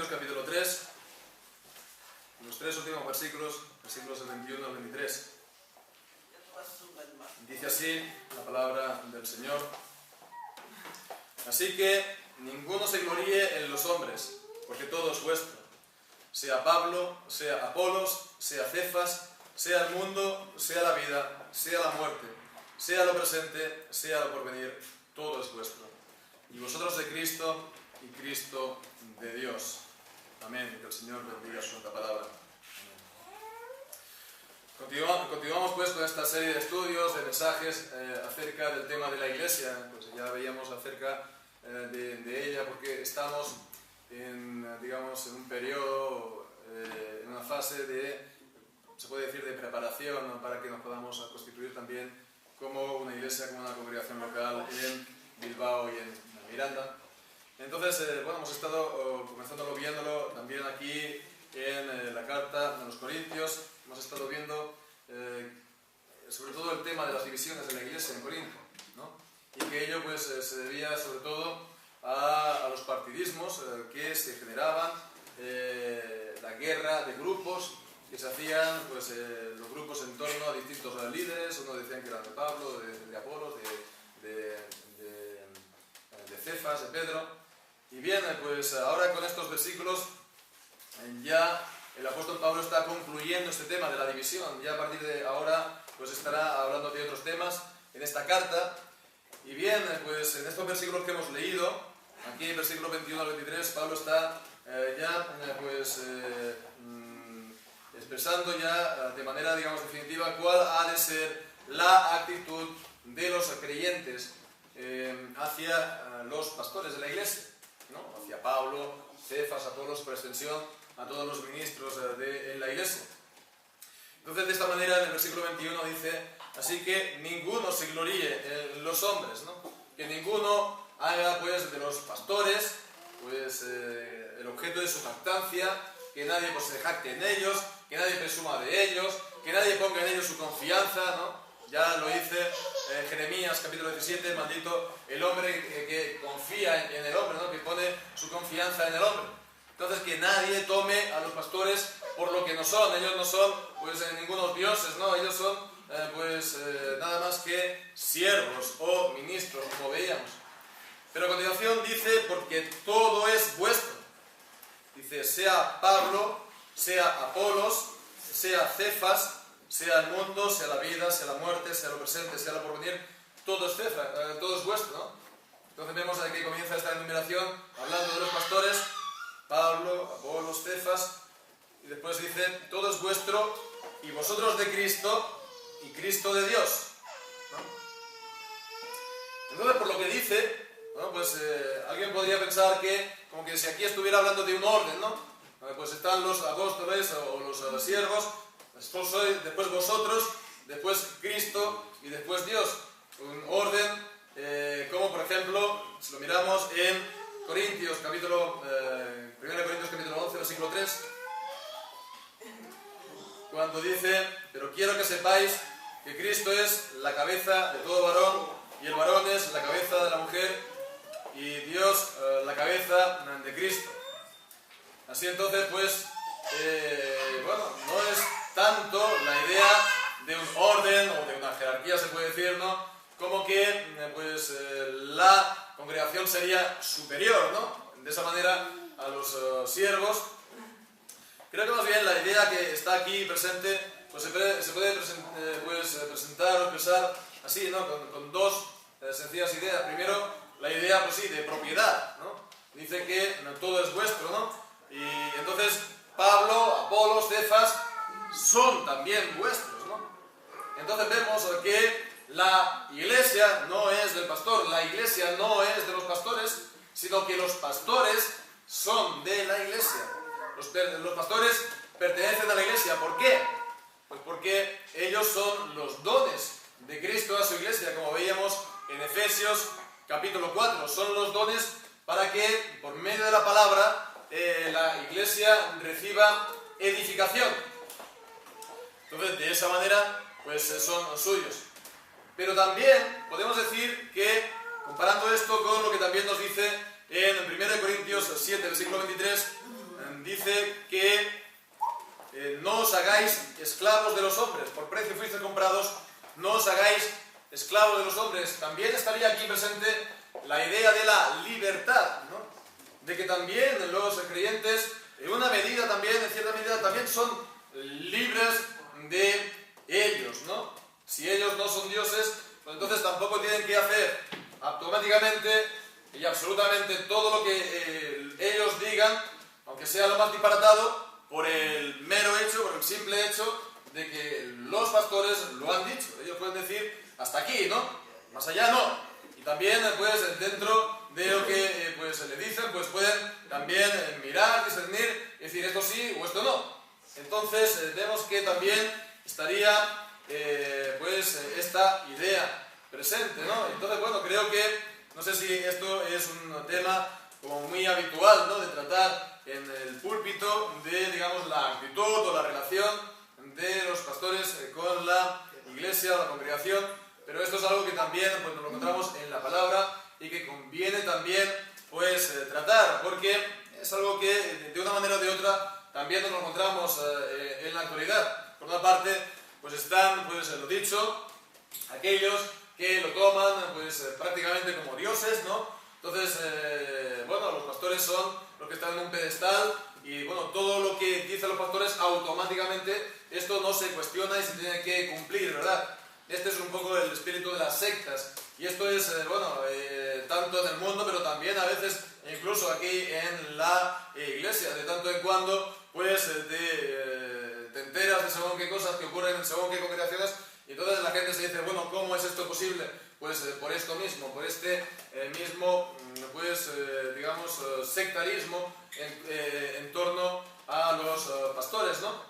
Corintios capítulo 3, los tres últimos versículos, versículos del 21 al 23. Dice así la palabra del Señor: así que ninguno se gloríe en los hombres, porque todo es vuestro, sea Pablo, sea Apolos, sea Cefas, sea el mundo, sea la vida, sea la muerte, sea lo presente, sea lo porvenir, todo es vuestro. Y vosotros de Cristo, y Cristo de Dios. Amén. Que el Señor bendiga su santa palabra. Continuamos pues con esta serie de estudios, de mensajes acerca del tema de la Iglesia. Pues ya veíamos acerca de ella, porque estamos en un periodo, en una fase de, se puede decir, de preparación, ¿no?, para que nos podamos constituir también como una iglesia, como una congregación local en Bilbao y en Miranda. Entonces, hemos estado comenzándolo, viéndolo también aquí en la carta a los Corintios. Hemos estado viendo sobre todo el tema de las divisiones de la iglesia en Corinto, ¿no? Y que ello pues se debía sobre todo a los partidismos que se generaban, la guerra de grupos que se hacían, pues los grupos en torno a distintos líderes. Unos decían que eran de Pablo, de Apolos, de Cefas, de Pedro. Y bien, pues ahora con estos versículos ya el apóstol Pablo está concluyendo este tema de la división. Ya a partir de ahora pues estará hablando de otros temas en esta carta. Y bien, pues en estos versículos que hemos leído, aquí en versículo 21 al 23, Pablo está expresando ya de manera, definitiva, cuál ha de ser la actitud de los creyentes hacia los pastores de la iglesia, ¿no? Hacia Pablo, Cefas, Apolos, por extensión a todos los ministros en la iglesia. Entonces, de esta manera, en el versículo 21 dice: así que ninguno se gloríe en los hombres, ¿no? Que ninguno haga pues de los pastores pues el objeto de su jactancia, que nadie pues se jacte en ellos, que nadie presuma de ellos, que nadie ponga en ellos su confianza, ¿no? Ya lo dice Jeremías capítulo 17, maldito el hombre que confía en el hombre, ¿no?, que pone su confianza en el hombre. Entonces, que nadie tome a los pastores por lo que no son. Ellos no son pues ningunos dioses, ¿no? Ellos son nada más que siervos o ministros, como veíamos. Pero a continuación dice: porque todo es vuestro. Dice: sea Pablo, sea Apolos, sea Cefas, sea el mundo, sea la vida, sea la muerte, sea lo presente, sea lo porvenir, todo es Cefas, todo es vuestro, ¿no? Entonces vemos que comienza esta enumeración hablando de los pastores: Pablo, Apolos, Cefas, y después dice: todo es vuestro, y vosotros de Cristo, y Cristo de Dios, ¿no? Entonces, por lo que dice, ¿no?, pues alguien podría pensar que, como que si aquí estuviera hablando de un orden, ¿no? Pues están los apóstoles o los siervos, después sois, después vosotros, después Cristo y después Dios. Un orden como, por ejemplo, si lo miramos en Corintios, 1 Corintios capítulo 11, versículo 3, cuando dice: pero quiero que sepáis que Cristo es la cabeza de todo varón, y el varón es la cabeza de la mujer, y Dios la cabeza de Cristo. Así entonces, pues, no es tanto la idea de un orden o de una jerarquía, se puede decir, ¿no?, como que la congregación sería superior, ¿no?, de esa manera a los siervos. Creo que más bien la idea que está aquí presente pues se puede presentar o expresar así, ¿no?, con dos sencillas ideas. Primero, la idea, pues sí, de propiedad, ¿no? Dice que todo es vuestro, ¿no? Y entonces Pablo, Apolos, Cefas son también vuestros, ¿no? Entonces vemos que la iglesia no es del pastor, la iglesia no es de los pastores, sino que los pastores son de la iglesia. Los pastores pertenecen a la iglesia. ¿Por qué? Pues porque ellos son los dones de Cristo a su iglesia, como veíamos en Efesios capítulo 4. Son los dones para que, por medio de la palabra, la iglesia reciba edificación. Entonces, de esa manera, pues son suyos. Pero también podemos decir que, comparando esto con lo que también nos dice en 1 Corintios 7, versículo 23, dice que no os hagáis esclavos de los hombres, por precio fuisteis comprados, no os hagáis esclavos de los hombres. También estaría aquí presente la idea de la libertad, ¿no? De que también los creyentes, en una medida también, en cierta medida, también son libres de ellos, ¿no? Si ellos no son dioses, pues entonces tampoco tienen que hacer automáticamente y absolutamente todo lo que ellos digan, aunque sea lo más disparatado, por el mero hecho, por el simple hecho de que los pastores lo han dicho. Ellos pueden decir hasta aquí, ¿no? Más allá no. Y también, pues, dentro de lo que pues, le dicen, pues pueden también mirar, discernir y decir esto sí o esto no. Entonces, vemos que también estaría pues esta idea presente, ¿no? Entonces, bueno, creo que, no sé si esto es un tema como muy habitual, ¿no? De tratar en el púlpito de, digamos, la actitud o la relación de los pastores con la iglesia o la congregación, pero esto es algo que también pues, nos lo encontramos en la palabra y que conviene también pues tratar, porque es algo que de una manera o de otra también nos lo encontramos en la actualidad. Por una parte, pues están, pues lo dicho, aquellos que lo toman pues prácticamente como dioses, ¿no? Entonces, bueno, los pastores son los que están en un pedestal y, bueno, todo lo que dicen los pastores automáticamente, esto no se cuestiona y se tiene que cumplir, ¿verdad? Este es un poco el espíritu de las sectas y esto es, bueno, tanto en el mundo, pero también a veces incluso aquí en la iglesia, de tanto en cuando, pues te enteras de según qué cosas que ocurren en según qué congregaciones y entonces la gente se dice, bueno, ¿cómo es esto posible? Pues por esto mismo, por este mismo, pues digamos, sectarismo en torno a los pastores, ¿no?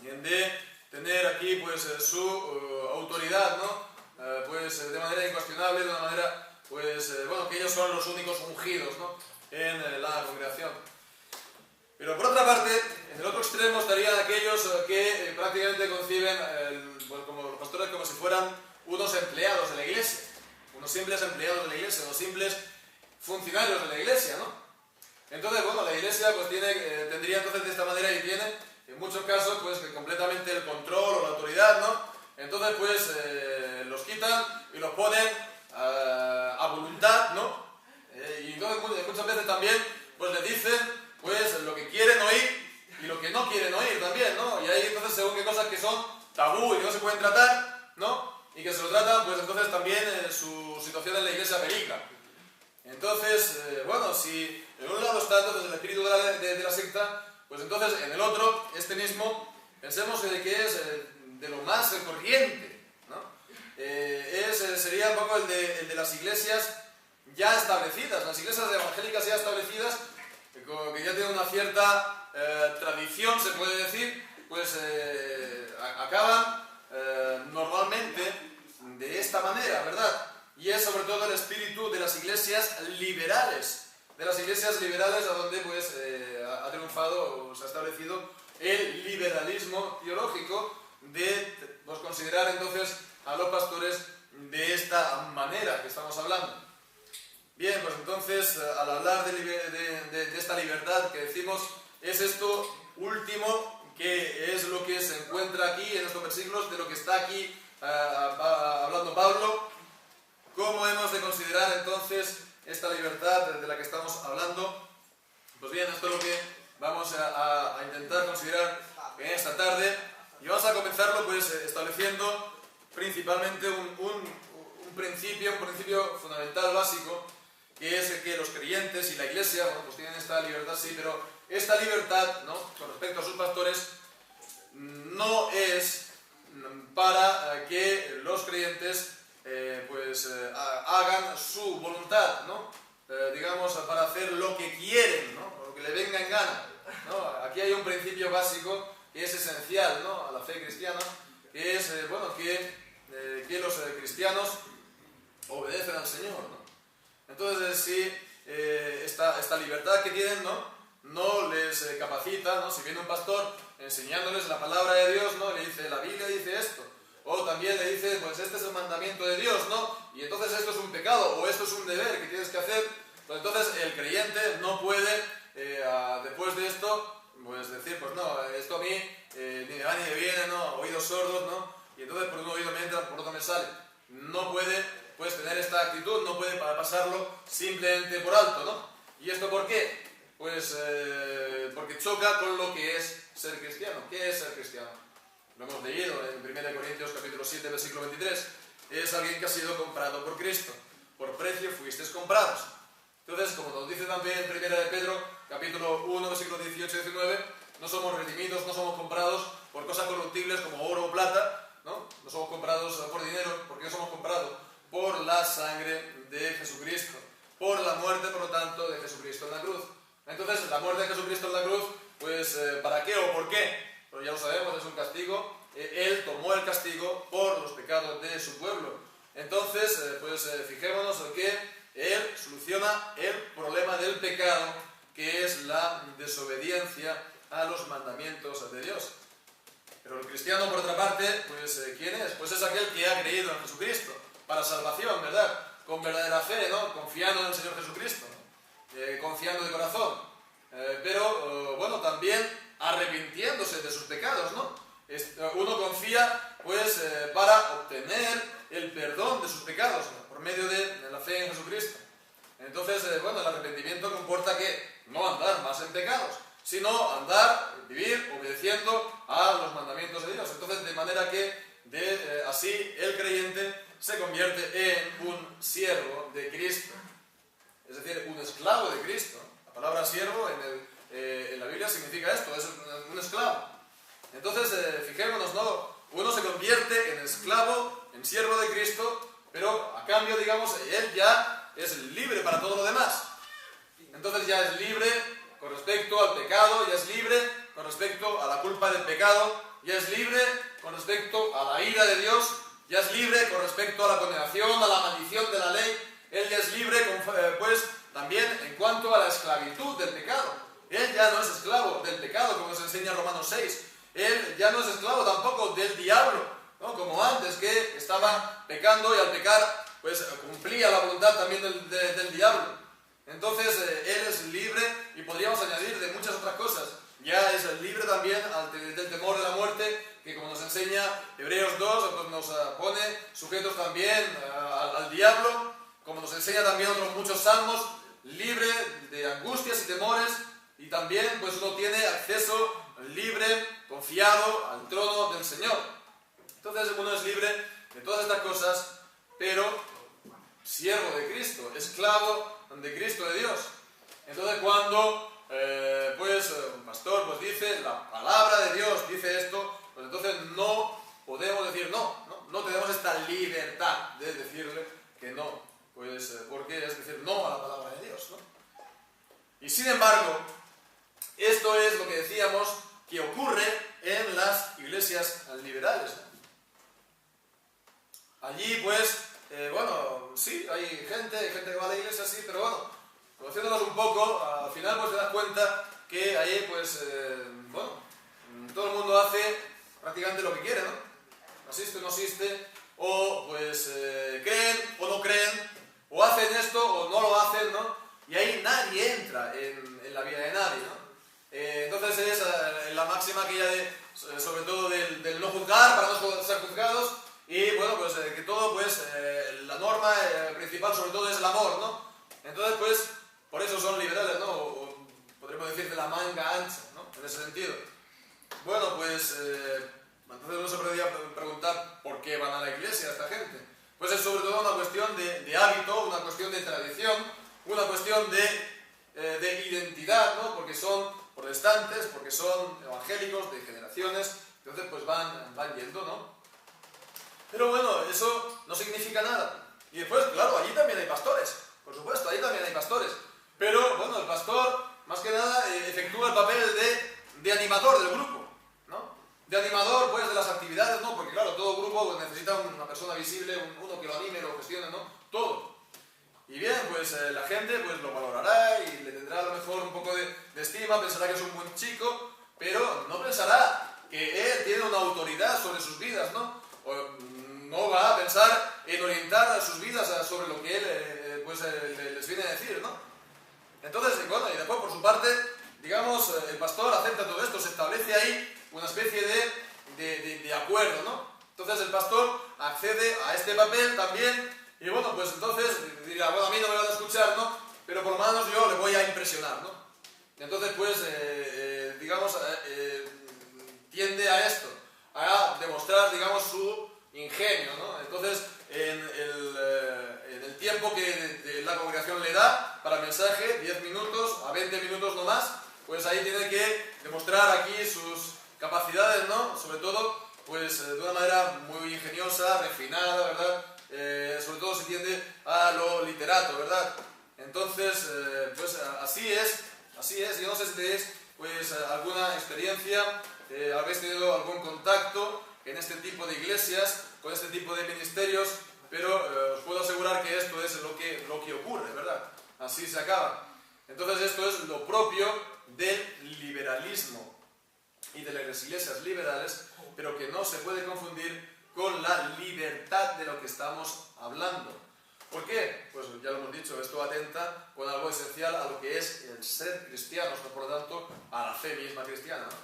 De tener aquí pues su autoridad, ¿no? Pues de manera incuestionable, de una manera, pues bueno, que ellos son los únicos ungidos, ¿no? En la congregación. Pero por otra parte, en el otro extremo estarían aquellos que prácticamente conciben bueno, como los pastores como si fueran unos empleados de la iglesia, unos simples empleados de la iglesia, unos simples funcionarios de la iglesia, ¿no? Entonces, bueno, la iglesia pues tendría entonces de esta manera y tiene, en muchos casos, pues completamente el control o la autoridad, ¿no? Entonces, pues los quitan y los ponen a voluntad, ¿no? Y entonces muchas veces también, pues les dicen, pues lo que quieren oír y lo que no quieren oír también, ¿no? Y hay entonces según qué cosas que son tabú y que no se pueden tratar, ¿no? Y que se lo tratan, pues entonces también su situación en la iglesia peligra. Entonces, bueno, si en un lado está entonces el espíritu de la secta, pues entonces en el otro, este mismo, pensemos que es de lo más corriente, ¿no? Sería un poco el de las iglesias ya establecidas, las iglesias evangélicas ya establecidas, que ya tienen una cierta tradición, se puede decir, pues acaban normalmente de esta manera, ¿verdad? Y es sobre todo el espíritu de las iglesias liberales, a donde pues ha triunfado o se ha establecido el liberalismo teológico de pues, considerar entonces a los pastores de esta manera que estamos hablando. Bien, pues entonces al hablar de esta libertad que decimos, es esto último que es lo que se encuentra aquí en estos versículos, de lo que está aquí hablando Pablo. ¿Cómo hemos de considerar entonces esta libertad de la que estamos hablando? Pues bien, esto es lo que vamos a intentar considerar en esta tarde y vamos a comenzarlo pues estableciendo principalmente un principio fundamental, básico, que es que los creyentes y la iglesia, bueno, pues tienen esta libertad, sí, pero esta libertad, ¿no?, con respecto a sus pastores, no es para que los creyentes hagan su voluntad, ¿no? Digamos, para hacer lo que quieren, ¿no?, lo que le venga en gana, ¿no? Aquí hay un principio básico que es esencial, ¿no?, a la fe cristiana, que es, bueno, que los cristianos obedecen al Señor, ¿no? Entonces, si esta libertad que tienen, no les capacita, ¿no? Si viene un pastor enseñándoles la palabra de Dios, ¿no?, le dice, la Biblia dice esto, o también le dice, pues este es el mandamiento de Dios, ¿no?, y entonces esto es un pecado, o esto es un deber que tienes que hacer, Entonces el creyente no puede, después de esto, pues decir, pues no, esto a mí ni me va ni me viene, ¿no? Oídos sordos, ¿no? Y entonces por un oído me entra, por otro me sale. No puede, pues, tener esta actitud, no puede pasarlo simplemente por alto, ¿no? ¿Y esto por qué? Pues porque choca con lo que es ser cristiano. ¿Qué es ser cristiano? Lo hemos leído en 1 Corintios capítulo 7, versículo 23. Es alguien que ha sido comprado por Cristo. Por precio fuisteis comprados. Entonces, como nos dice también en 1 de Pedro, capítulo 1, versículo 18 y 19, no somos redimidos, no somos comprados por cosas corruptibles como oro o plata, ¿no? No somos comprados por dinero, porque somos comprados por la sangre de Jesucristo, por la muerte, por lo tanto, de Jesucristo en la cruz. Entonces, la muerte de Jesucristo en la cruz, pues, ¿para qué o por qué? Pues ya lo sabemos, es un castigo. Él tomó el castigo por los pecados de su pueblo. Entonces, fijémonos en que Él soluciona el problema del pecado, que es la desobediencia a los mandamientos de Dios. Pero el cristiano, por otra parte, pues, ¿quién es? Pues es aquel que ha creído en Jesucristo para salvación, ¿verdad? Con verdadera fe, ¿no? Confiando en el Señor Jesucristo, ¿no? Confiando de corazón. Pero, bueno, también arrepintiéndose de sus pecados, ¿no? Uno confía, pues, para obtener el perdón de sus pecados, ¿no? Por medio de la fe en Jesucristo. Entonces, bueno, el arrepentimiento comporta que no andar más en pecados, sino andar, vivir obedeciendo a los mandamientos de Dios. Entonces, de manera que así el creyente se convierte en un siervo de Cristo, es decir, un esclavo de Cristo. La palabra siervo en la Biblia significa esto, es un esclavo. Entonces, fijémonos, ¿no? Uno se convierte en esclavo, en siervo de Cristo, pero a cambio, digamos, él ya es libre para todo lo demás. Entonces ya es libre con respecto al pecado, ya es libre con respecto a la culpa del pecado, ya es libre con respecto a la ira de Dios, ya es libre con respecto a la condenación, a la maldición de la ley. Él ya es libre, pues, también en cuanto a la esclavitud del pecado. Él ya no es esclavo del pecado, como nos enseña Romanos 6. Él ya no es esclavo tampoco del diablo, ¿no? Como antes, que estaba pecando y al pecar, pues, cumplía la voluntad también del diablo. Entonces, él es libre, y podríamos añadir de muchas otras cosas. Ya es libre también del temor de la muerte, que como nos enseña Hebreos 2, pues nos pone sujetos también al diablo, como nos enseña también otros muchos salmos, libre de angustias y temores, y también, pues, uno tiene acceso libre, confiado al trono del Señor. Entonces uno es libre de todas estas cosas, pero siervo de Cristo, esclavo de Cristo, de Dios. Entonces cuando un pastor, pues, dice la palabra de Dios, dice esto, pues entonces no podemos decir no tenemos esta libertad de decirle que no, pues porque es decir no a la palabra de Dios, ¿no? Y sin embargo, esto es lo que decíamos que ocurre en las iglesias liberales, ¿no? Allí, pues, bueno, sí, hay gente que va a la iglesia, sí, pero bueno, conociéndolos un poco, al final, pues, te das cuenta que ahí, pues, bueno, todo el mundo hace prácticamente lo que quiere, ¿no? Asiste o no asiste, o pues creen o no creen, o hacen esto o no lo hacen, ¿no? Y ahí nadie entra en la vida de nadie, ¿no? Entonces es la máxima aquella sobre todo del no juzgar para no ser juzgados, y bueno, pues que todo, pues, la norma principal sobre todo es el amor, ¿no? Entonces, pues, por eso son liberales, ¿no? O podríamos decir de la manga ancha, ¿no? En ese sentido. Bueno, pues, entonces uno se podría preguntar por qué van a la iglesia esta gente. Pues es sobre todo una cuestión de hábito, una cuestión de tradición, una cuestión de identidad, ¿no? Porque son protestantes, porque son evangélicos de generaciones, entonces pues van yendo, ¿no? Pero bueno, eso no significa nada. Y después, claro, allí también hay pastores, por supuesto, ahí también hay pastores. Pero bueno, el pastor, más que nada, efectúa el papel de animador del grupo, ¿no? De animador, pues, de las actividades, ¿no? Porque claro, todo grupo, pues, necesita una persona visible, uno que lo anime, lo gestione, ¿no? Todo. Y bien, pues la gente, pues, lo valorará y le tendrá a lo mejor un poco de estima, pensará que es un buen chico, pero no pensará que él tiene una autoridad sobre sus vidas, ¿no? O no va a pensar en orientar sus vidas sobre lo que él les viene a decir, ¿no? Entonces, bueno, y después por su parte, digamos, el pastor acepta todo esto, se establece ahí una especie de acuerdo, ¿no? Entonces el pastor accede a este papel también, y bueno, pues entonces dirá, bueno, a mí no me van a escuchar, ¿no? Pero por lo menos yo le voy a impresionar, ¿no? Y entonces, pues, digamos, tiende a esto, a demostrar, digamos, su ingenio, ¿no? Entonces, en el tiempo que la congregación le da para el mensaje, 10 minutos a 20 minutos no más, pues ahí tiene que demostrar aquí sus capacidades, ¿no? Sobre todo, pues, de una manera muy ingeniosa, refinada, ¿verdad? Sobre todo se tiende a lo literato, ¿verdad? Entonces, pues así es. Yo no sé si tenéis, pues, alguna experiencia, habéis tenido algún contacto en este tipo de iglesias, con este tipo de ministerios, pero os puedo asegurar que esto es lo que ocurre, ¿verdad? Así se acaba. Entonces esto es lo propio del liberalismo y de las iglesias liberales, pero que no se puede confundir con la libertad de lo que estamos hablando. ¿Por qué? Pues ya lo hemos dicho, esto atenta con algo esencial a lo que es el ser cristianos, no por lo tanto a la fe misma cristiana, ¿no?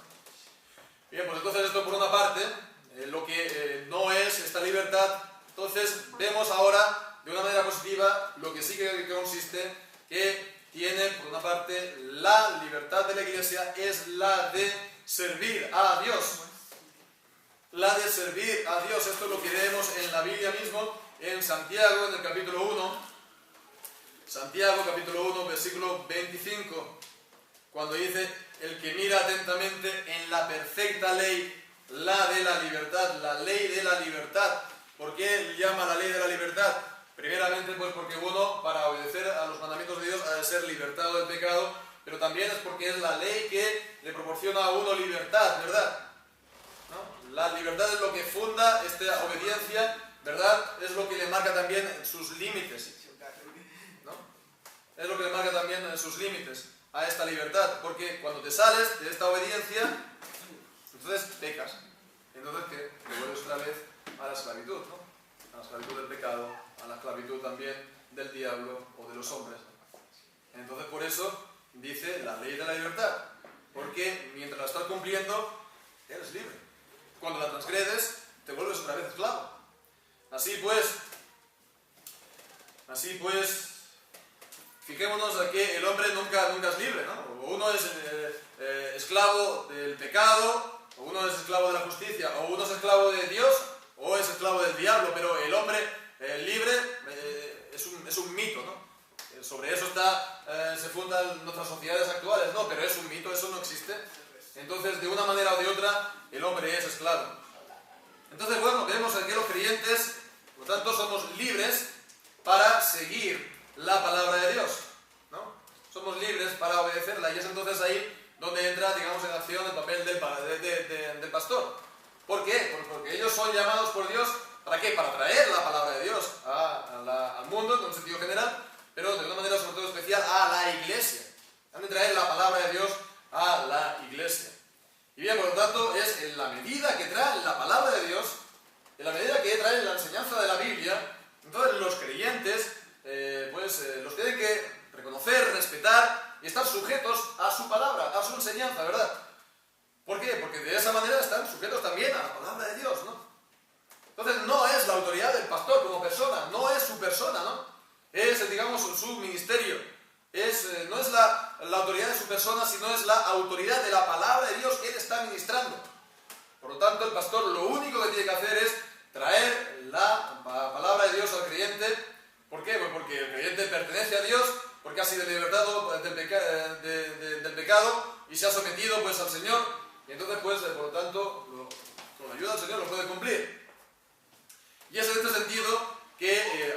Bien, pues entonces esto por una parte, lo que no es esta libertad. Entonces vemos ahora de una manera positiva lo que sí que consiste, que tiene por una parte la libertad de la iglesia es la de servir a Dios. La de servir a Dios, esto es lo que vemos en la Biblia mismo, en Santiago, en el capítulo 1, Santiago capítulo 1, versículo 25, cuando dice, el que mira atentamente en la perfecta ley, la de la libertad, la ley de la libertad. ¿Por qué llama la ley de la libertad? Primeramente, pues porque uno, para obedecer a los mandamientos de Dios, ha de ser libertado del pecado, pero también es porque es la ley que le proporciona a uno libertad, ¿verdad? ¿No? La libertad es lo que funda esta obediencia, ¿verdad? Es lo que le marca también sus límites, ¿no? Es lo que le marca también sus límites a esta libertad, porque cuando te sales de esta obediencia, entonces pecas. Entonces, ¿qué? Te vuelves otra vez a la esclavitud, ¿no? A la esclavitud del pecado, a la esclavitud también del diablo o de los hombres. Entonces, por eso dice la ley de la libertad, porque mientras la estás cumpliendo, eres libre. Cuando la transgredes, te vuelves otra vez esclavo. Así pues, fijémonos a que el hombre nunca es libre, ¿no? O uno es esclavo del pecado, o uno es esclavo de la justicia, o uno es esclavo de Dios, o es esclavo del diablo, pero el hombre libre es un mito, ¿no? Sobre eso se fundan nuestras sociedades actuales, no, pero es un mito, eso no existe. Entonces, de una manera o de otra, el hombre es esclavo. Entonces, bueno, vemos que los creyentes, por lo tanto, somos libres para seguir la palabra de Dios, ¿no? Somos libres para obedecerla, y es entonces ahí donde entra, digamos, en acción el papel del pastor. ¿Por qué? Porque ellos son llamados por Dios, ¿para qué? Para traer la palabra de Dios al mundo, en un sentido general, pero de una manera sobre todo especial a la iglesia. Han de traer la palabra de Dios a la iglesia. Y bien, por lo tanto, es en la medida que traen la palabra de Dios, en la medida que traen la enseñanza de la Biblia, entonces los creyentes, los tienen que reconocer, respetar y estar sujetos a su palabra, a su enseñanza, ¿verdad? ¿Por qué? Porque de esa manera están sujetos también a la palabra de Dios, ¿no? Entonces no es la autoridad del pastor como persona, no es su persona, ¿no? Es, digamos, su ministerio. No es la autoridad de su persona, sino es la autoridad de la palabra de Dios que él está ministrando. Por lo tanto, el pastor lo único que tiene que hacer es traer la palabra de Dios al creyente. ¿Por qué? Pues porque el creyente pertenece a Dios, porque ha sido libertado del pecado y se ha sometido, pues, al Señor. Y entonces, pues, por lo tanto, con la ayuda del Señor lo puede cumplir. Y es en este sentido que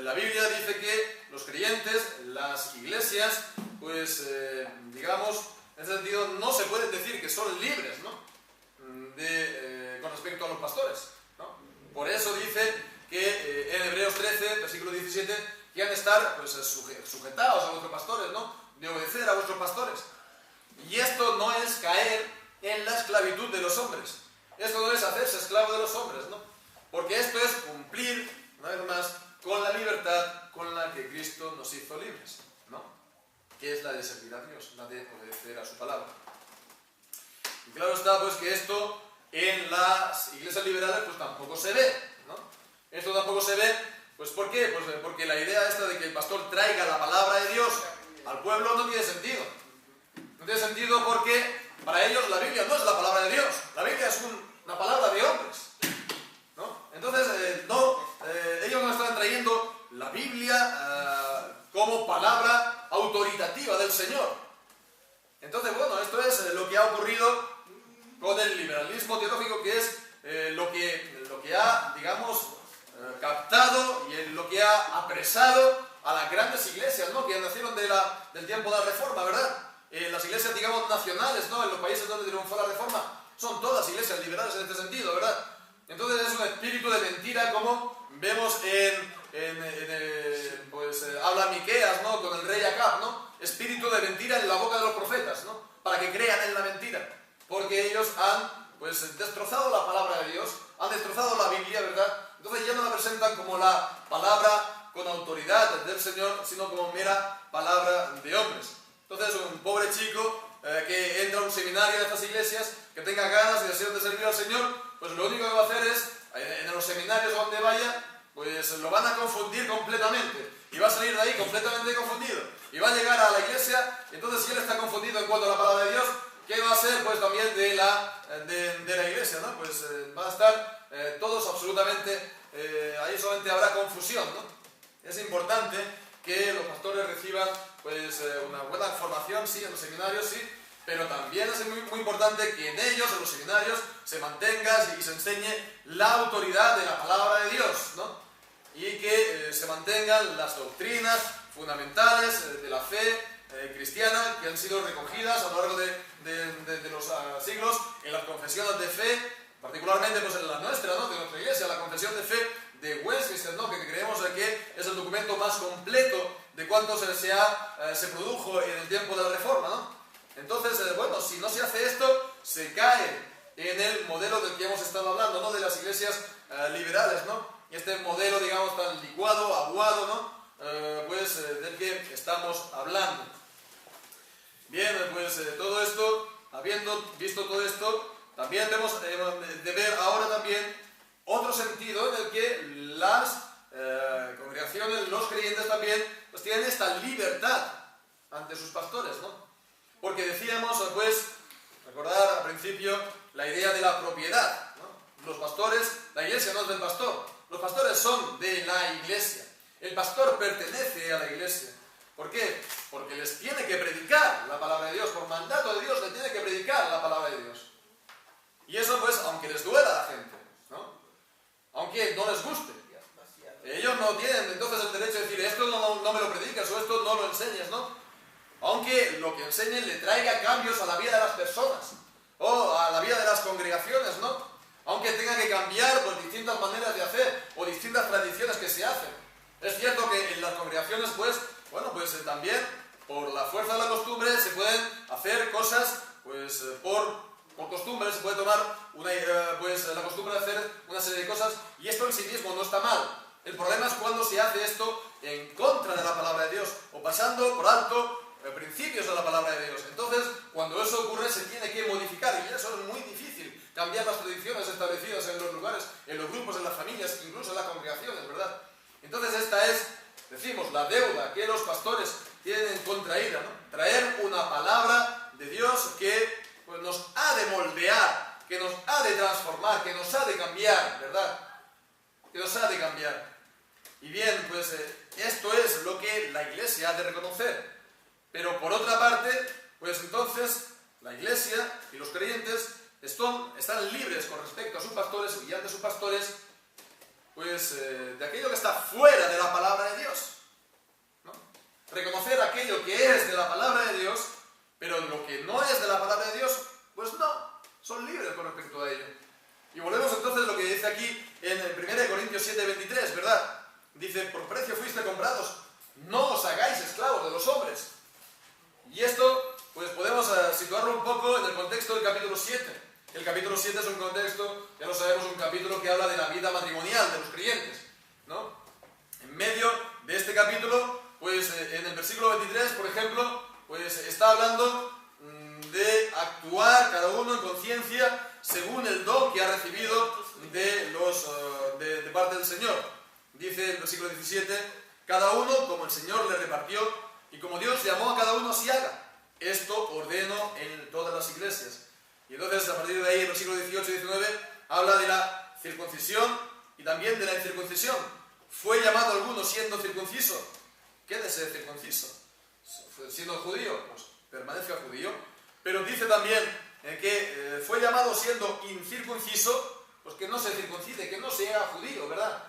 la Biblia dice que los creyentes, las iglesias, pues digamos, en ese sentido no se puede decir que son libres, ¿no? Con respecto a los pastores, ¿no? Por eso dice que en Hebreos 13, versículo 17, que han de estar, pues, sujetados a vuestros pastores, ¿no? De obedecer a vuestros pastores. Y esto no es caer en la esclavitud de los hombres. Esto no es hacerse esclavo de los hombres, ¿no? Porque esto es cumplir, una vez más, con la libertad con la que Cristo nos hizo libres, ¿no? que es la de servir a Dios, la de obedecer a su palabra. Y claro está pues que esto en las iglesias liberales pues tampoco se ve, ¿no? Esto tampoco se ve, pues ¿por qué? Pues porque la idea esta de que el pastor traiga la palabra de Dios al pueblo no tiene sentido. No tiene sentido porque para ellos la Biblia no es la palabra de Dios, la Biblia es una palabra de hombres, ¿no? Entonces ellos no están trayendo la Biblia como palabra autoritativa del Señor. Entonces, bueno, esto es lo que ha ocurrido con el liberalismo teológico, que es lo que ha, digamos, captado y lo que ha apresado a las grandes iglesias, ¿no? Que nacieron del tiempo de la Reforma, ¿verdad? Las iglesias, digamos, nacionales, ¿no? En los países donde triunfó la Reforma, son todas iglesias liberales en este sentido, ¿verdad? Entonces es un espíritu de mentira, como vemos habla Miqueas, ¿no? Con el rey Acab, ¿no? Espíritu de mentira en la boca de los profetas, ¿no? Para que crean en la mentira, porque ellos han, pues, destrozado la palabra de Dios, han destrozado la Biblia, ¿verdad? Entonces ya no la presentan como la palabra con autoridad del Señor, sino como mera palabra de hombres. Entonces un pobre chico que entra a un seminario de estas iglesias, que tenga ganas y deseos de servir al Señor, pues lo único que va a hacer es, en los seminarios donde vaya, pues lo van a confundir completamente, y va a salir de ahí completamente confundido, y va a llegar a la iglesia, y entonces si él está confundido en cuanto a la palabra de Dios, ¿qué va a ser pues también de la iglesia, ¿no? Pues van a estar todos absolutamente, ahí solamente habrá confusión, ¿no? Es importante que los pastores reciban pues una buena formación, sí, en los seminarios, sí, pero también es muy importante que en ellos, en los seminarios, se mantenga y se enseñe la autoridad de la palabra de Dios, ¿no? Y que se mantengan las doctrinas fundamentales de la fe cristiana, que han sido recogidas a lo largo de los siglos en las confesiones de fe, particularmente pues en la nuestra, ¿no? De nuestra iglesia, la confesión de fe de Westminster, ¿no? Que creemos que es el documento más completo de cuánto se produjo en el tiempo de la Reforma, ¿no? Entonces, bueno, si no se hace esto, se cae en el modelo del que hemos estado hablando, ¿no? De las iglesias liberales, ¿no? Este modelo, digamos, tan licuado, aguado, ¿no? Del que estamos hablando. Bien, pues todo esto, habiendo visto todo esto, también debemos de ver ahora también otro sentido en el que las congregaciones, los creyentes también, pues tienen esta libertad ante sus pastores, ¿no? Porque decíamos, pues, recordar al principio la idea de la propiedad, ¿no? Los pastores, la iglesia no es del pastor, los pastores son de la iglesia. El pastor pertenece a la iglesia. ¿Por qué? Porque les tiene que predicar la palabra de Dios, por mandato de Dios, les tiene que predicar la palabra de Dios. Y eso, pues, aunque les duela a la gente, ¿no? Aunque no les guste, ellos no tienen entonces el derecho de decir esto no me lo predicas o esto no lo enseñes, ¿no? Aunque lo que enseñen le traiga cambios a la vida de las personas o a la vida de las congregaciones, ¿no? Aunque tenga que cambiar pues, distintas maneras de hacer o distintas tradiciones que se hacen. Es cierto que en las congregaciones, pues, bueno, pues también por la fuerza de la costumbre se pueden hacer cosas, pues, por costumbre, se puede tomar la costumbre de hacer una serie de cosas y esto en sí mismo no está mal. El problema es cuando se hace esto en contra de la palabra de Dios o pasando por alto principios de la palabra de Dios. Entonces, cuando eso ocurre, se tiene que modificar y eso es muy difícil, cambiar las tradiciones establecidas en los lugares, en los grupos, en las familias, incluso en las congregaciones, ¿verdad? Entonces, esta es, decimos, la deuda que los pastores tienen contraída, ¿no? Traer una palabra de Dios que pues, nos ha de moldear, que nos ha de transformar, que nos ha de cambiar, ¿verdad? Que nos ha de cambiar. Y bien, pues esto es lo que la iglesia ha de reconocer. Pero por otra parte, pues entonces la iglesia y los creyentes están libres con respecto a sus pastores y ante sus pastores, pues de aquello que está fuera de la palabra de Dios, ¿no? Reconocer aquello que es de la palabra de Dios, pero lo que no es de la palabra de Dios, pues no, son libres con respecto a ello. Y volvemos entonces a lo que dice aquí en 1 Corintios 7:23, ¿verdad? Dice, por precio fuiste comprados, no os hagáis esclavos de los hombres. Y esto, pues podemos situarlo un poco en el contexto del capítulo 7. El capítulo 7 es un contexto, ya lo sabemos, un capítulo que habla de la vida matrimonial de los creyentes, ¿no? En medio de este capítulo, pues en el versículo 23, por ejemplo, pues está hablando de actuar cada uno en conciencia según el don que ha recibido de parte del Señor. Dice el versículo 17, cada uno como el Señor le repartió y como Dios llamó a cada uno así haga. Esto ordeno en todas las iglesias. Y entonces a partir de ahí el versículo 18 y 19 habla de la circuncisión y también de la incircuncisión. ¿Fue llamado alguno siendo circunciso? Quédese circunciso. Siendo judío, pues permanezca judío. Pero dice también que fue llamado siendo incircunciso, pues que no se circuncide, que no sea judío, ¿verdad?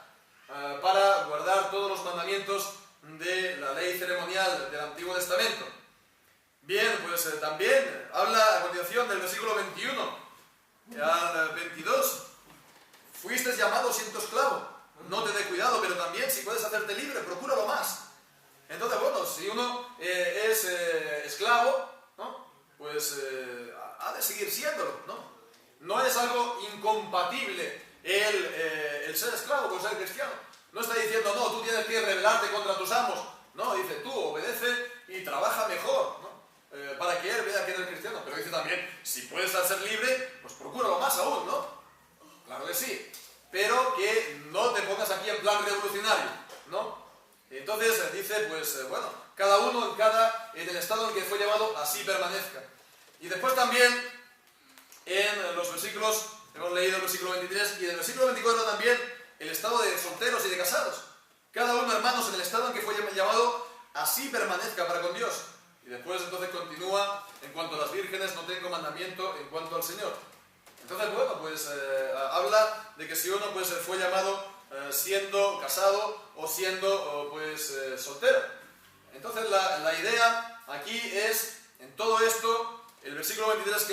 Para guardar todos los mandamientos de la ley ceremonial del Antiguo Testamento. Bien, pues también habla a continuación del versículo 21 al 22. Fuiste llamado siendo esclavo, no te dé cuidado, pero también si puedes hacerte libre, procúralo más. Entonces, bueno, si uno es esclavo, ¿no? Pues ha de seguir siéndolo, ¿no? No es algo incompatible el ser esclavo con ser cristiano. No está diciendo, no, tú tienes que rebelarte contra tus amos. No, dice, tú obedece y trabaja mejor, ¿no? Para que él vea que eres cristiano. Pero dice también, si puedes ser libre, pues procúralo más aún, ¿no? Claro que sí. Pero que no te pongas aquí en plan revolucionario, ¿no? Entonces dice, pues bueno, cada uno en el estado en que fue llamado, así permanezca. Y después también, en los versículos, hemos leído el versículo 23 y del versículo 24 también, el estado de solteros y de casados. Cada uno, hermanos, en el estado en que fue llamado, así permanezca para con Dios. Y después entonces continúa, en cuanto a las vírgenes, no tengo mandamiento en cuanto al Señor. Entonces, bueno, pues habla de que si uno pues fue llamado siendo casado o siendo soltero. Entonces la idea aquí es, en todo esto, el versículo 23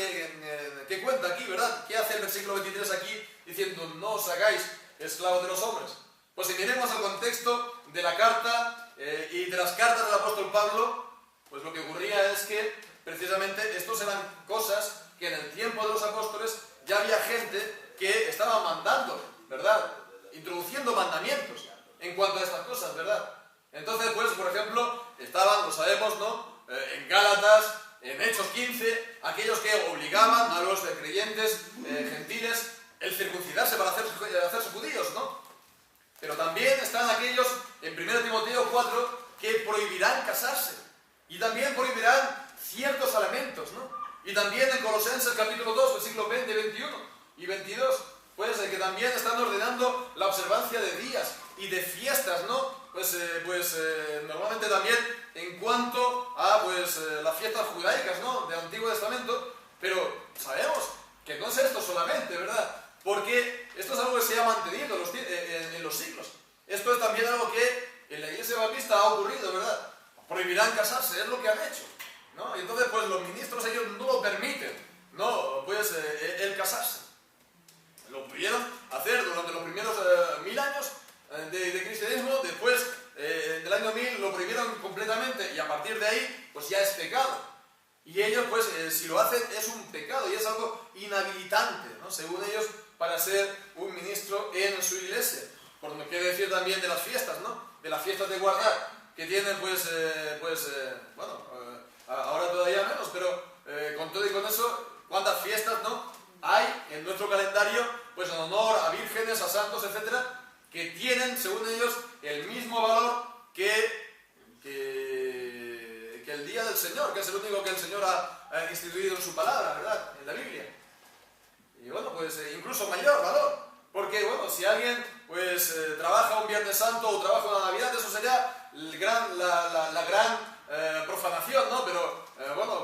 que cuenta aquí, ¿verdad? ¿Qué hace el versículo 23 aquí diciendo no os hagáis esclavos de los hombres? Pues si miremos el contexto de la carta y de las cartas del apóstol Pablo, pues lo que ocurría es que precisamente estos eran cosas que en el tiempo de los apóstoles ya había gente que estaba mandando, ¿verdad? Introduciendo mandamientos en cuanto a estas cosas, ¿verdad? Entonces, pues, por ejemplo, estaban, lo sabemos, ¿no? En Gálatas, en Hechos 15, aquellos que obligaban a los creyentes gentiles el circuncidarse para hacerse judíos, ¿no? Pero también están aquellos, en 1 Timoteo 4, que prohibirán casarse. Y también prohibirán ciertos elementos, ¿no? Y también en Colosenses capítulo 2, versículos 20, 21 y 22, pues que también están ordenando la observancia de días y de fiestas, ¿no? Normalmente también en cuanto a las fiestas judaicas, ¿no? Del Antiguo Testamento, pero sabemos que no es esto solamente, ¿verdad? Porque esto es algo que se ha mantenido en los siglos. Esto es también algo que en la Iglesia Bautista ha ocurrido, ¿verdad? Prohibirán casarse, es lo que han hecho, ¿no? Y entonces, pues los ministros ellos no lo permiten, ¿no? Pues el casarse. Lo pudieron hacer durante los primeros 1000 años de cristianismo, después del año 1000 lo prohibieron completamente y a partir de ahí, pues ya es pecado. Y ellos, pues, si lo hacen es un pecado y es algo inhabilitante, ¿no? Según ellos, para ser un ministro en su iglesia. Por lo que quiere decir también de las fiestas, ¿no? De las fiestas de guardar, que tienen, ahora todavía menos, pero con todo y con eso, ¿cuántas fiestas, no? Hay en nuestro calendario, pues en honor a vírgenes, a santos, etcétera, que tienen, según ellos, el mismo valor que el día del Señor, que es el único que el Señor ha instituido en su palabra, ¿verdad? En la Biblia. Y bueno, pues incluso mayor valor. Porque, bueno, si alguien trabaja un Viernes Santo o trabaja una Navidad, eso sería la gran profanación, ¿no? Pero,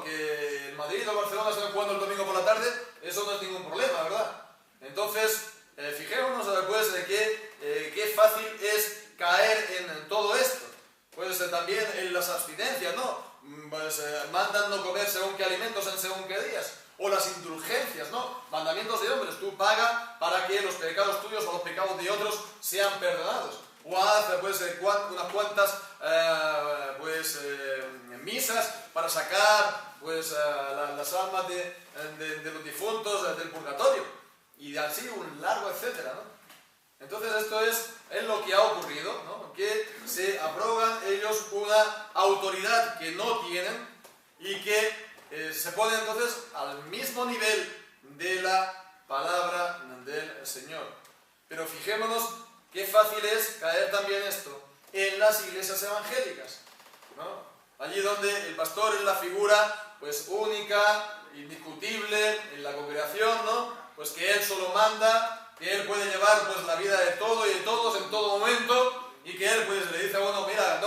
que en Madrid o Barcelona se estén jugando el domingo por la tarde, eso no es ningún problema, ¿verdad? Entonces, fijémonos después de qué fácil es caer en todo esto. Pues también en las abstinencias, ¿no? Mandan no comer según qué alimentos en según qué días. O las indulgencias, ¿no? Mandamientos de hombres. Tú paga para que los pecados tuyos o los pecados de otros sean perdonados. O haz unas cuantas misas para sacar las almas de los difuntos del purgatorio. Y así un largo etcétera, ¿no? Entonces esto es lo que ha ocurrido, ¿no? Que se abrogan ellos una autoridad que no tienen y que se ponen entonces al mismo nivel de la palabra del Señor. Pero fijémonos qué fácil es caer también esto en las iglesias evangélicas, ¿no? Allí donde el pastor es la figura pues única, indiscutible en la congregación, ¿no? Pues que él solo manda, que él puede llevar pues la vida de todo y de todos en todo momento, y que él pues le dice, bueno, mira,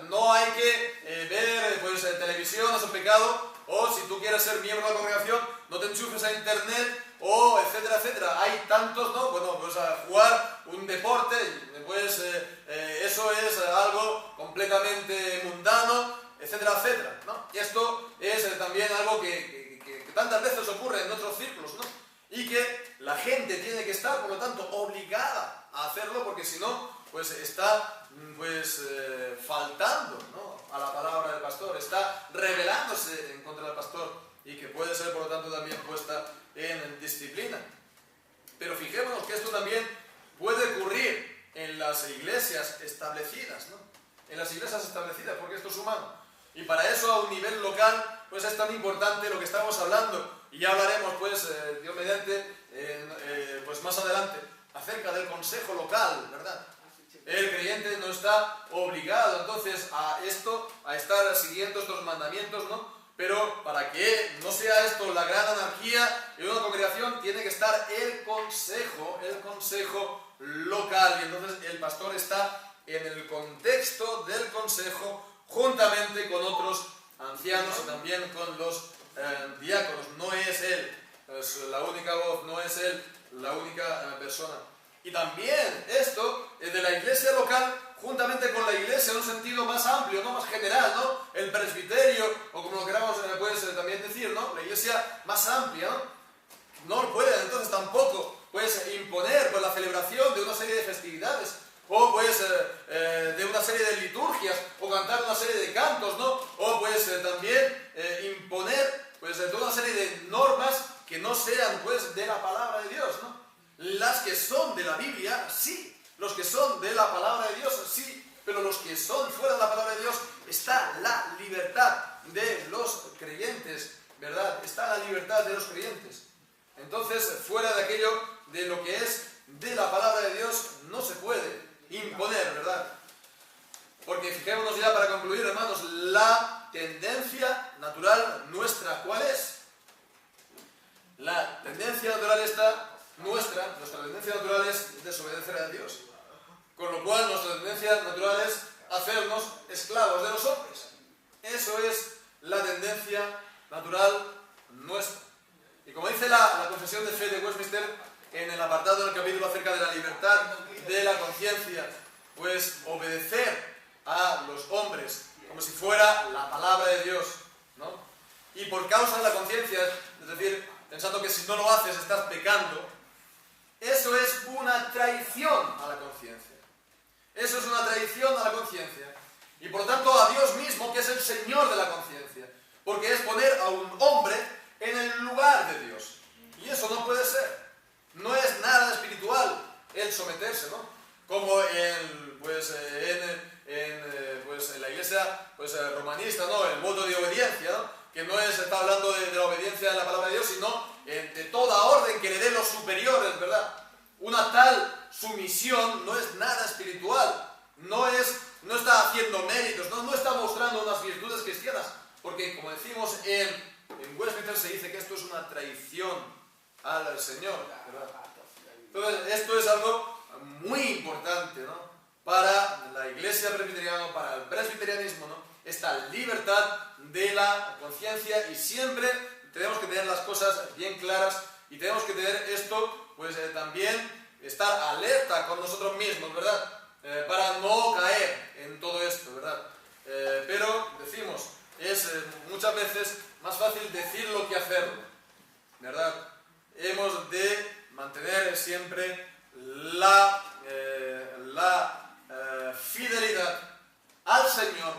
no hay que ver pues televisión, es un pecado, o si tú quieres ser miembro de la congregación, no te enchufes a internet, o etcétera, etcétera. Hay tantos, ¿no? Bueno, pues a jugar un deporte, pues eso es algo completamente mundano, etcétera, etcétera, ¿no? Y esto es también algo que tantas veces ocurre en otros círculos, ¿no? Y que la gente tiene que estar, por lo tanto, obligada a hacerlo, porque si no, pues está faltando, ¿no?, a la palabra del pastor, está rebelándose en contra del pastor, y que puede ser, por lo tanto, también puesta en disciplina. Pero fijémonos que esto también puede ocurrir en las iglesias establecidas, ¿no? En las iglesias establecidas, porque esto es humano. Y para eso, a un nivel local, pues es tan importante lo que estamos hablando. Y ya hablaremos, pues, Dios mediante, pues más adelante, acerca del consejo local, ¿verdad? El creyente no está obligado, entonces, a estar siguiendo estos mandamientos, ¿no? Pero para que no sea esto la gran anarquía en una congregación, tiene que estar el consejo local. Y entonces el pastor está en el contexto del consejo, juntamente con otros ancianos y también con los diáconos. No es él la única voz, no es él la única persona. Y también esto de la iglesia local, juntamente con la iglesia en un sentido más amplio, ¿no?, más general, ¿no?, el presbiterio, o como lo queramos también decir, ¿no?, la iglesia más amplia, ¿no? No puede entonces tampoco pues imponer pues la celebración de una serie de festividades, o pues de una serie de liturgias, o cantar una serie de cantos, ¿no?, o pues también imponer pues de toda una serie de normas que no sean pues de la palabra de Dios, ¿no? Las que son de la Biblia, sí. Los que son de la palabra de Dios, sí. Pero los que son fuera de la palabra de Dios, está la libertad de los creyentes, ¿verdad? Está la libertad de los creyentes. Entonces, fuera de aquello, de lo que es de la palabra de Dios, no se puede imponer, ¿verdad? Porque fijémonos ya para concluir, hermanos, la tendencia natural nuestra, ¿cuál es? La tendencia natural nuestra tendencia natural es desobedecer a Dios. Con lo cual, nuestra tendencia natural es hacernos esclavos de los hombres. Eso es la tendencia natural nuestra. Y como dice la Confesión de Fe de Westminster, en el apartado del capítulo acerca de la libertad de la conciencia, pues obedecer a los hombres como si fuera la palabra de Dios, ¿no? Y por causa de la conciencia, es decir, pensando que si no lo haces estás pecando, eso es una traición a la conciencia. Eso es una traición a la conciencia. Y por lo tanto a Dios mismo, que es el Señor de la conciencia. Porque es poner a un hombre en el lugar de Dios. Y eso no puede ser. No es nada espiritual el someterse, ¿no? Como en la iglesia romanista, ¿no?, el voto de obediencia, ¿no?, que no está hablando de la obediencia en la palabra de Dios, sino de toda orden que le dé los superiores, ¿verdad? Una tal sumisión no es nada espiritual, no está haciendo méritos, no está mostrando unas virtudes cristianas, porque como decimos en Westminster se dice que esto es una traición al Señor, ¿verdad? Entonces esto es algo muy importante, ¿no?, para la iglesia presbiteriana, para el presbiterianismo, ¿no?, esta libertad de la conciencia, y siempre tenemos que tener las cosas bien claras y tenemos que tener esto, pues también estar alerta con nosotros mismos, ¿verdad? Para no caer en todo esto, ¿verdad? Pero decimos, es muchas veces más fácil decirlo que hacerlo, ¿verdad? Hemos de mantener siempre la fidelidad al Señor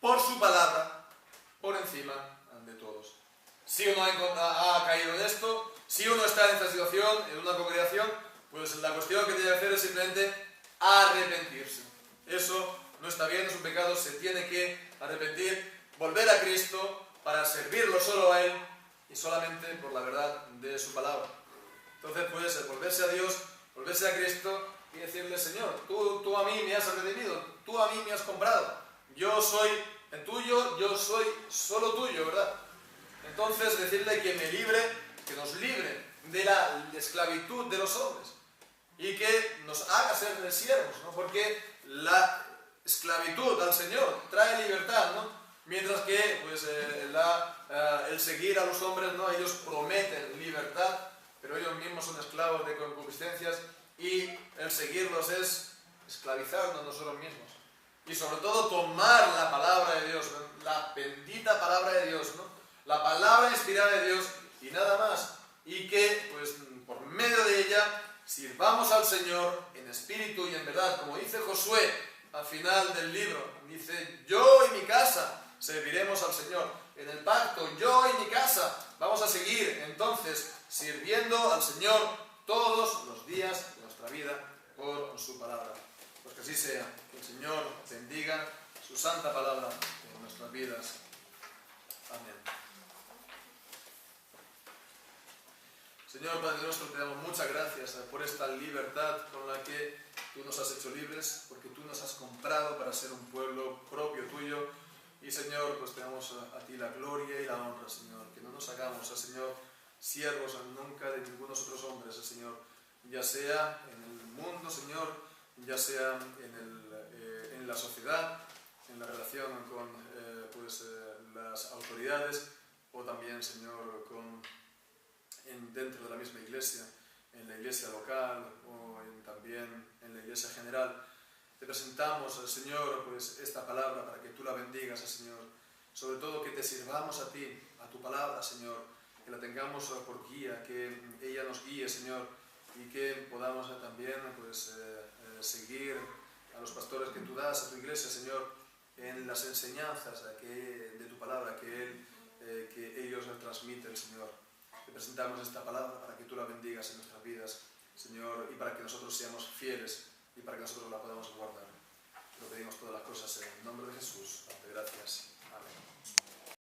por su palabra, por encima de todos. Si uno ha caído en esto, si uno está en esta situación, en una congregación, pues la cuestión que tiene que hacer es simplemente arrepentirse. Eso no está bien, es un pecado, se tiene que arrepentir, volver a Cristo, para servirlo solo a Él y solamente por la verdad de su palabra. Entonces, pues, volverse a Dios, volverse a Cristo y decirle: Señor, tú a mí me has redimido, tú a mí me has comprado, yo soy el tuyo, yo soy solo tuyo, ¿verdad? Entonces, decirle que me libre, que nos libre de la esclavitud de los hombres y que nos haga ser siervos, ¿no? Porque la esclavitud al Señor trae libertad, ¿no? Mientras que pues, el seguir a los hombres, ¿no? Ellos prometen libertad, pero ellos mismos son esclavos de concupiscencias y el seguirlos es esclavizarnos nosotros mismos. Y sobre todo tomar la palabra de Dios, ¿no? La bendita palabra de Dios, ¿no? La palabra inspirada de Dios y nada más. Y que pues por medio de ella sirvamos al Señor en espíritu y en verdad, como dice Josué al final del libro. Dice: yo y mi casa serviremos al Señor. En el pacto, yo y mi casa vamos a seguir entonces sirviendo al Señor todos los días de nuestra vida por su palabra. Pues que así sea. Que el Señor bendiga su santa palabra en nuestras vidas. Amén. Señor Padre nuestro, te damos muchas gracias por esta libertad con la que tú nos has hecho libres, porque tú nos has comprado para ser un pueblo propio tuyo. Y Señor, pues te damos a ti la gloria y la honra, Señor, que no nos hagamos, Señor, siervos nunca de ningunos otros hombres, Señor, ya sea en el mundo, Señor, ya sea en la sociedad, en la relación con las autoridades, o también, Señor, dentro de la misma iglesia, en la iglesia local o también en la iglesia general. Te presentamos, Señor, pues esta palabra para que tú la bendigas, Señor. Sobre todo que te sirvamos a ti, a tu palabra, Señor, que la tengamos por guía, que ella nos guíe, Señor, y que podamos también pues, seguir a los pastores que tú das a tu iglesia, Señor, en las enseñanzas de tu palabra que ellos transmiten, Señor. Te presentamos esta palabra para que tú la bendigas en nuestras vidas, Señor, y para que nosotros seamos fieles y para que nosotros la podamos guardar. Te lo pedimos todas las cosas en el nombre de Jesús. Darte gracias. Amén.